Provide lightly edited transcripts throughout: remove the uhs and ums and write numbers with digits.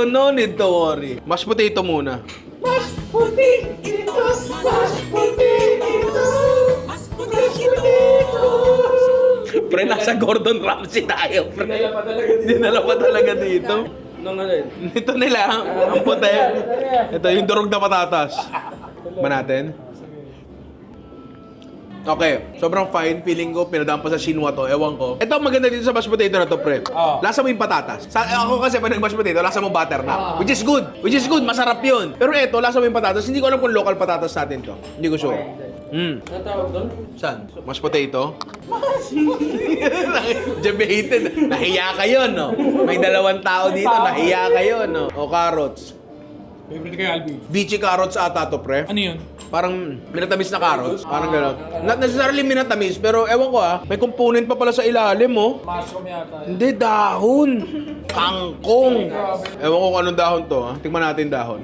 No need to worry. Mashed potato muna. Mashed potato! Mashed potato! Mashed potato! Pre, nasa Gordon Ramsay tayo, pre. Dinala pa talaga dito. Dinala pa talaga dito. Nung ano yun? Ito nila, ang puti. Ito yung durog na patatas. Ba natin? Okay, sobrang fine. Feeling ko, pinadaan pa sa Shinwa to. Ewan ko. Ito ang maganda dito sa mashed potato na to, pre. Oh. Lasa mo yung patatas. Ako kasi pag nag-mashed potato, lasa mo butter na. Which is good. Which is good. Masarap yun. Pero ito, lasa mo yung patatas. Hindi ko alam kung local patatas natin to. Hindi ko sure. Ano tawag doon? Saan? Mashed potato? Debated. Nahiya kayo, no? May dalawang tao dito. Nahiya kayo, no? O carrots. Favorite kayo, Albi. Beachy carrots ata to, pre. Ano yun? Parang minatamis na carrots. Parang gano'n. Not necessarily minatamis, pero ewan ko may component pa pala sa ilalim, oh. Mushroom yata. Hindi, dahon. Kangkong. Ewan ko kung anong dahon to, ha. Tingnan natin dahon.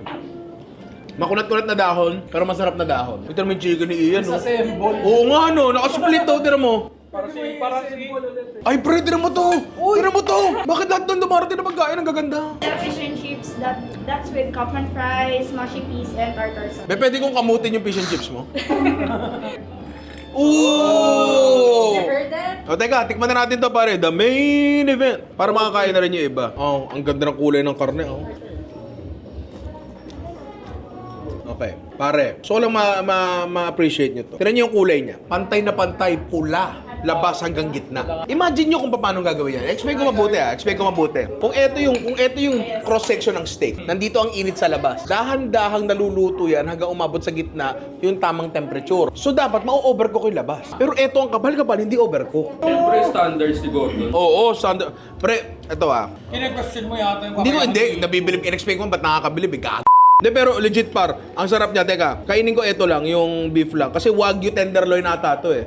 Makunat-kunat na dahon, pero masarap na dahon. Ito naman yung chicken ni Ian, no? Sa symbol. Oo nga, no? Nakasupplit to, tira mo. Para symbol ulit. Ay, pre, tira mo to. Tira mo to. Bakit lahat doon dumarating na pagkain ang gaganda? The fish and chips, that's with Kaufman fries, mushy peas, and tartar sauce. Pwede kong kamutin yung fish and chips mo? Ooh! You heard that? O teka, tikman na natin to pare. The main event. Para makakain na rin yung iba. Oh, ang ganda ng kulay ng karne. Oh. Okay, pare. So lang ma-appreciate nyo to. Tignan nyo yung kulay niya. Pantay na pantay, pula. Labas hanggang gitna. Imagine nyo kung paano gagawin yan. Expect ko mabuti Expect ko mabuti. Kung ito yung cross-section ng steak, nandito ang init sa labas. Dahan-dahang naluluto yan hanggang umabot sa gitna yung tamang temperature. So dapat ma-overcook yung labas. Pero ito ang kabal-kabal, hindi overcook. Siyempre standards ni Gordon. Oo, standard. Pre, ito Kine-question mo yata yung Hindi. Nabibilib. In-expect mo, ba't nakakabilib? Hindi, pero legit par. Ang sarap niya. Teka, kainin ko ito lang, yung beef lang. Kasi Wagyu tenderloin ata to eh.